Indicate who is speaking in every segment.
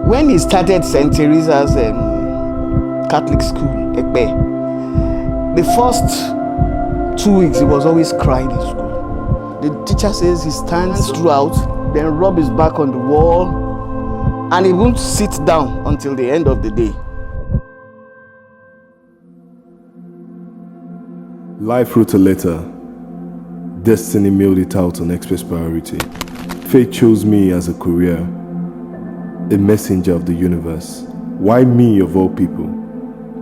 Speaker 1: When he started St. Teresa's Catholic school, Ekpe, the first 2 weeks he was always crying in school. The teacher says he stands throughout, then rub his back on the wall, and he won't sit down until the end of the day.
Speaker 2: Life wrote a letter. Destiny mailed it out on express priority. Fate chose me as a courier, a messenger of the universe. Why me of all people?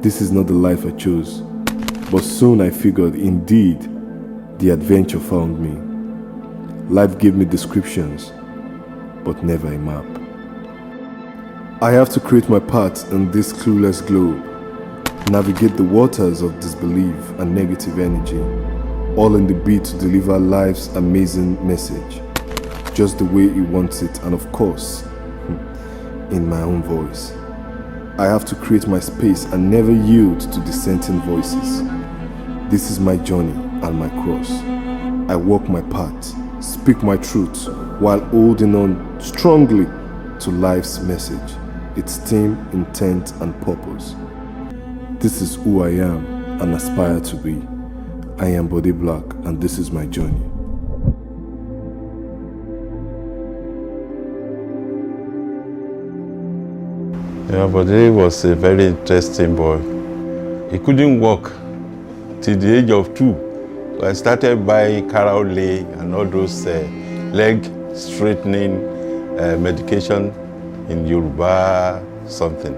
Speaker 2: This is not the life I chose. But soon I figured, indeed, the adventure found me. Life gave me descriptions, but never a map. I have to create my path in this clueless globe, navigate the waters of disbelief and negative energy, all in the bid to deliver life's amazing message, just the way it wants it, and of course, in my own voice. I have to create my space and never yield to dissenting voices. This is my journey and my cross. I walk my path, speak my truth, while holding on strongly to life's message, its theme, intent, and purpose. This is who I am and aspire to be. I am Bodeblaq, and this is my journey.
Speaker 3: Yeah, Bode was a very interesting boy. He couldn't walk till the age of 2. So I started buying Alure and all those leg straightening medication in Yoruba something.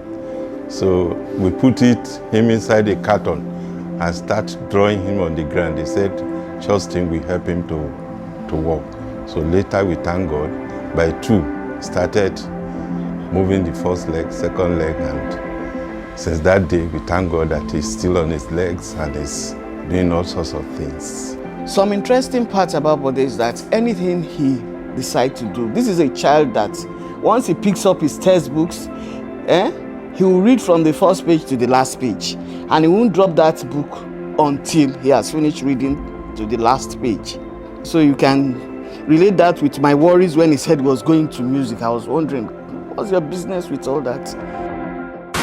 Speaker 3: So we put him inside a carton and start drawing him on the ground. They said, trust him, we help him to walk. So later we thank God, by 2, started moving the first leg, second leg, and since that day, we thank God that he's still on his legs and is doing all sorts of things.
Speaker 1: Some interesting parts about Bode is that anything he decides to do, this is a child that once he picks up his textbooks, he will read from the first page to the last page, and he won't drop that book until he has finished reading to the last page. So you can relate that with my worries when he said he was going to music. I was wondering, what's your business with all that?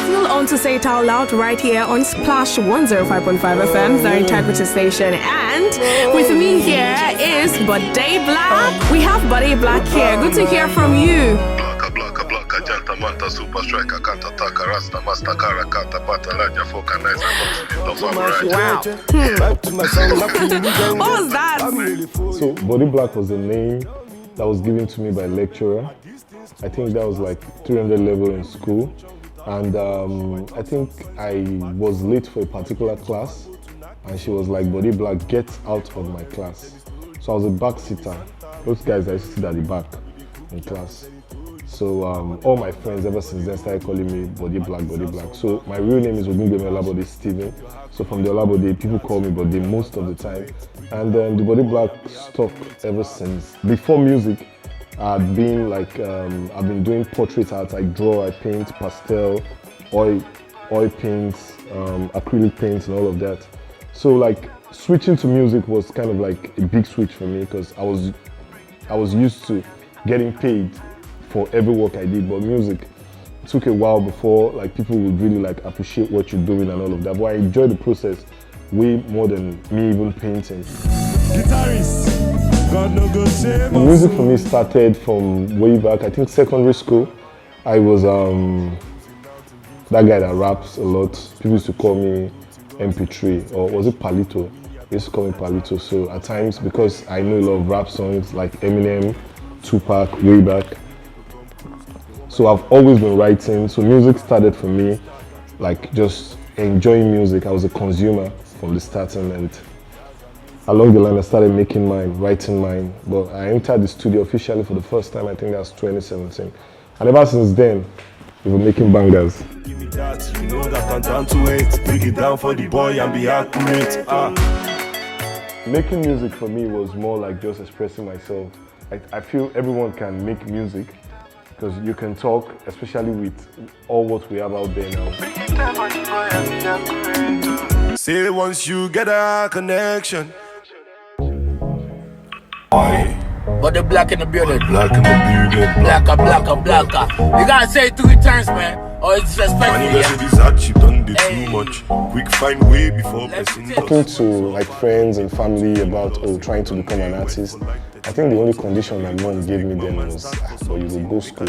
Speaker 4: Feel on to say it out loud right here on Splash 105.5 FM, the integrity station. And with me here is Bodeblaq. We have Bodeblaq here. Good to hear from you.
Speaker 5: Super striker, can't attack, rasta, master, can't pata, larger folk, and nice.
Speaker 4: Wow. What was that?
Speaker 2: So, Bodeblaq was the name that was given to me by a lecturer. I think that was like 300 level in school. And I think I was late for a particular class. And she was like, Bodeblaq, get out of my class. So I was a back sitter. Those guys I used to sit at the back in class. So all my friends ever since then started calling me Bodeblaq, Bodeblaq. So my real name is Ogungbemi Steven. So from the Olabode, people call me Bode most of the time. And then the Bodeblaq stuck ever since. Before music, I've been doing portrait art. I draw, I paint, pastel, oil paints, acrylic paints, and all of that. So like switching to music was kind of like a big switch for me because I was used to getting paid for every work I did, but music took a while before like people would really like appreciate what you're doing and all of that. But I enjoy the process way more than me even painting.
Speaker 5: Guitarist, God no go save.
Speaker 2: The music for me started from way back, I think secondary school. I was that guy that raps a lot. People used to call me MP3, or was it Palito? They used to call me Palito. So at times, because I know a lot of rap songs like Eminem, Tupac, way back. So I've always been writing. So music started for me, like just enjoying music. I was a consumer from the starting, and along the line I started making mine, writing mine. But I entered the studio officially for the first time, I think that was 2017. And ever since then, we've been making bangers.
Speaker 5: Give me that, you know that I'm down to it. Break it down for the boy and be accurate.
Speaker 2: Making music for me was more like just expressing myself. I feel everyone can make music because you can talk, especially with all what we have out there now.
Speaker 5: Say once you get a connection.
Speaker 6: But Bodeblaq in the building.
Speaker 5: Black in the building.
Speaker 6: Blacker. You gotta say it 3 times, man. Or it's disrespectful.
Speaker 5: Man, you guys say this hardship done the too much. Quick find way before person.
Speaker 2: Talking to like friends and family about trying to become an artist, I think the only condition my mom gave me then was, so you will go school.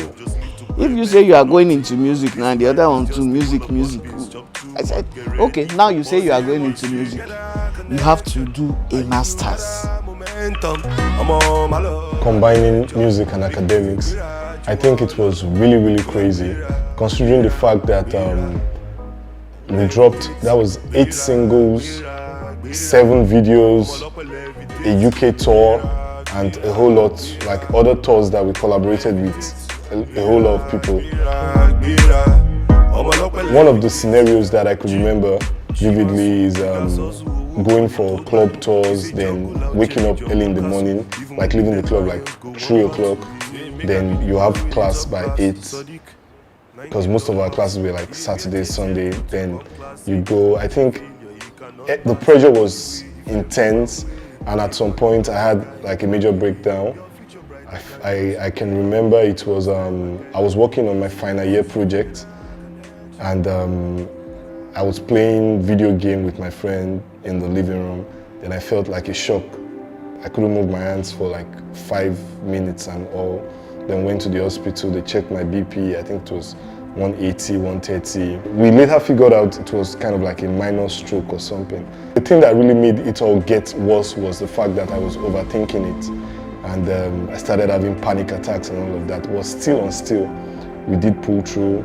Speaker 1: If you say you are going into music now, the other one to music. I said, okay, now you say you are going into music. You have to do a master's.
Speaker 2: Combining music and academics, I think it was really crazy, considering the fact that we dropped, that was 8 singles, 7 videos, a UK tour, and a whole lot, like other tours that we collaborated with a whole lot of people. One of the scenarios that I could remember vividly is going for club tours, then waking up early in the morning, like leaving the club like 3 o'clock, then you have class by 8, because most of our classes were like Saturday, Sunday, then you go. I think the pressure was intense, and at some point I had like a major breakdown. I can remember it was, I was working on my final year project, and I was playing video game with my friend in the living room. Then I felt like a shock. I couldn't move my hands for like 5 minutes and all. Then went to the hospital, they checked my BP, I think it was 180, 130. We later figured out it was kind of like a minor stroke or something. The thing that really made it all get worse was the fact that I was overthinking it. And I started having panic attacks and all of that. But still, we did pull through,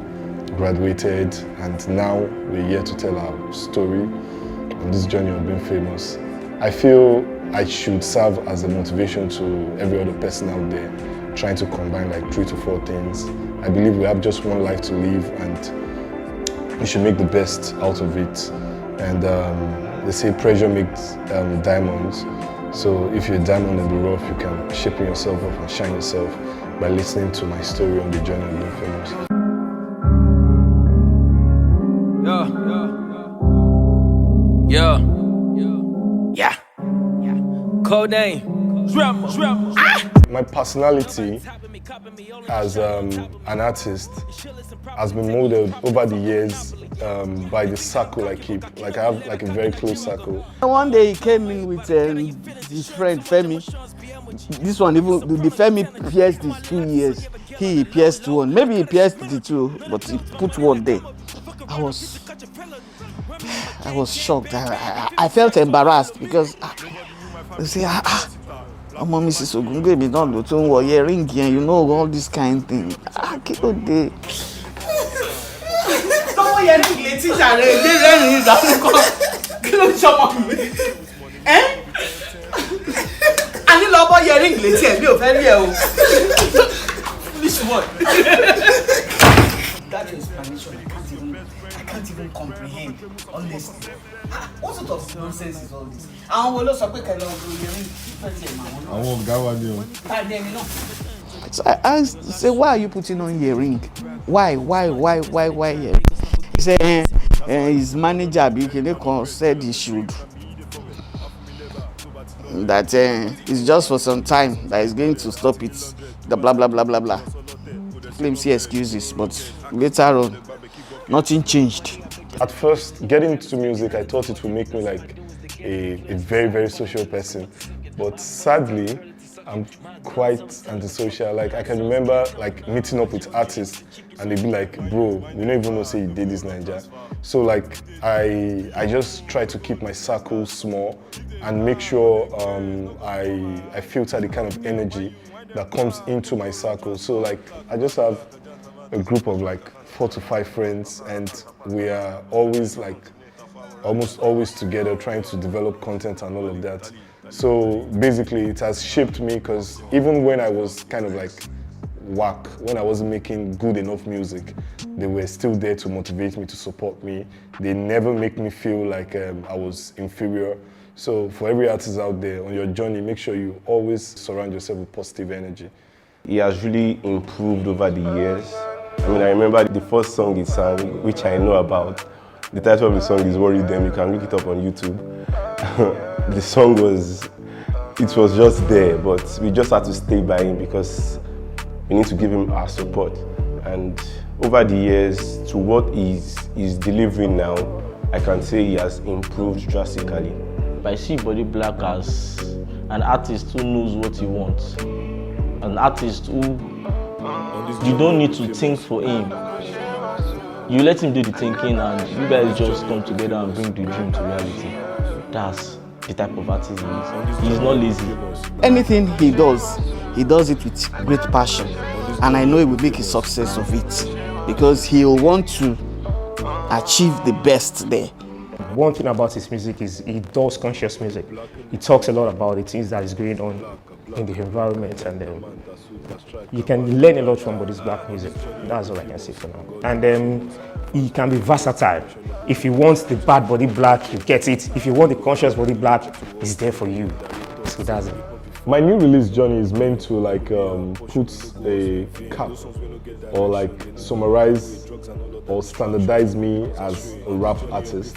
Speaker 2: graduated, and now we're here to tell our story on this journey of being famous. I feel I should serve as a motivation to every other person out there trying to combine like 3 to 4 things. I believe we have just one life to live, and we should make the best out of it. And they say pressure makes diamonds. So if you're a diamond in the rough, you can shape yourself up and shine yourself by listening to my story on the journey of being famous.
Speaker 6: Yeah. Code name.
Speaker 2: My personality as an artist has been molded over the years by the circle I keep. Like I have like a very close circle.
Speaker 1: One day he came in with his friend Femi. This one, even the Femi pierced his 2 years. He pierced 1. Maybe he pierced the 2, but he put 1 there. I was shocked. I felt embarrassed because they say, Mrs. Ogungbemi don't do too well, earring, you know, all this kind of thing. Kilo de.
Speaker 7: Someone earring leti jare, they earring is that kilo choma mi. Ani lo bo earring leti e mi o fe ri e o. Which one? That explanation I can't even comprehend, honestly. What sort of nonsense is all this? I will also put a lot of earring.
Speaker 1: So I asked, say, why are you putting on earring? Why earring? He said, his manager Abimbola said he should. That it's just for some time, that he's going to stop it. The blah blah blah blah blah. Flimsy excuses, but later on, nothing changed.
Speaker 2: At first, getting into music, I thought it would make me like a very social person. But sadly, I'm quite antisocial. Like I can remember like meeting up with artists and they'd be like, bro, we don't even know say you did this Naija. So like I just try to keep my circle small and make sure I filter the kind of energy that comes into my circle. So like I just have a group of like 4 to 5 friends, and we are always like almost always together trying to develop content and all of that. So basically it has shaped me, because even when I was kind of like whack, when I wasn't making good enough music, they were still there to motivate me, to support me. They never make me feel like I was inferior. So for every artist out there on your journey, make sure you always surround yourself with positive energy.
Speaker 8: He has really improved over the years. I mean, I remember the first song he sang, which I know about. The title of the song is Worry Them. You can look it up on YouTube. The song was it was just there, but we just had to stay by him because we need to give him our support. And over the years, to what he's delivering now, I can say he has improved drastically.
Speaker 9: I see Bodeblaq as an artist who knows what he wants. An artist who you don't need to think for him. You let him do the thinking and you guys just come together and bring the dream to reality. That's the type of artist he is. He's not lazy.
Speaker 1: Anything he does it with great passion. And I know he will make a success of it because he will want to achieve the best there.
Speaker 10: One thing about his music is he does conscious music. He talks a lot about the things that is going on in the environment, and you can learn a lot from Bodeblaq music. That's all I can say for now. And he can be versatile. If you want the bad Bodeblaq, you get it. If you want the conscious Bodeblaq, it's there for you. So that's it.
Speaker 2: My new release journey is meant to put a cap or summarize or standardize me as a rap artist.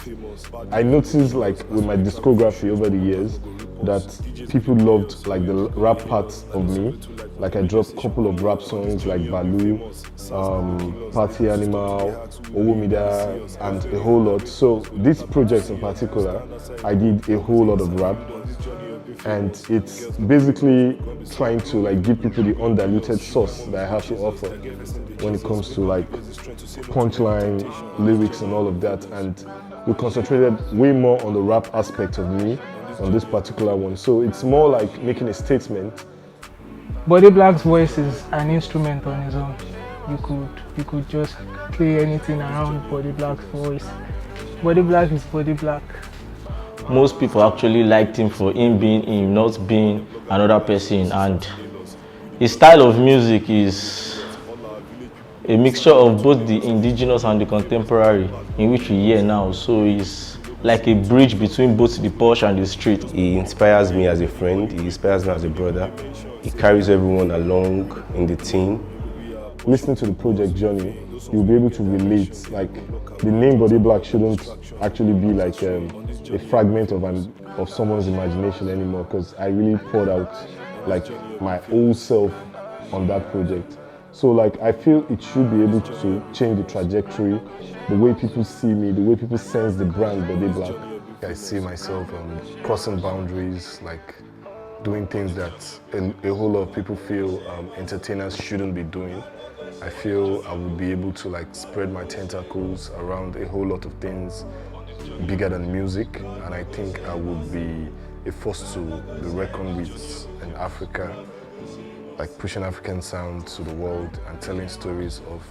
Speaker 2: I noticed with my discography over the years that people loved the rap parts of me. I dropped a couple of rap songs like Balu, Party Animal, Owomida, and a whole lot. So this project in particular, I did a whole lot of rap. And it's basically trying to give people the undiluted sauce that I have to offer when it comes to punchline, lyrics and all of that. And we concentrated way more on the rap aspect of me on this particular one. So it's more like making a statement.
Speaker 11: Bodeblaq's voice is an instrument on his own. You could just play anything around Bodeblaq's voice. Bodeblaq is Bodeblaq.
Speaker 9: Most people actually liked him for him being him, not being another person. And his style of music is a mixture of both the indigenous and the contemporary, in which we hear now. So he's like a bridge between both the posh and the street.
Speaker 8: He inspires me as a friend, he inspires me as a brother. He carries everyone along in the team.
Speaker 2: Listening to the project journey, you'll be able to relate. The name Bodeblaq shouldn't actually be a fragment of someone's imagination anymore, because I really poured out my whole self on that project. So I feel it should be able to change the trajectory, the way people see me, the way people sense the brand Bodeblaq. I see myself crossing boundaries, doing things that a whole lot of people feel entertainers shouldn't be doing. I feel I would be able to spread my tentacles around a whole lot of things bigger than music, and I think I would be a force to be reckoned with in Africa, pushing African sound to the world and telling stories of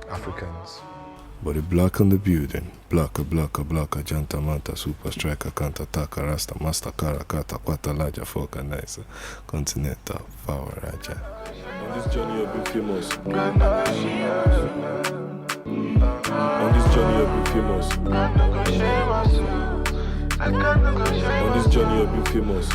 Speaker 2: Africans. Bodeblaq in the building. Blaka, janta manta, super striker, kanta taka, rasta, master kara, kata, kwata, laja, foka, nice, continental, power, raja. On this journey you've been famous. On this journey you've been famous. On this journey you've been famous.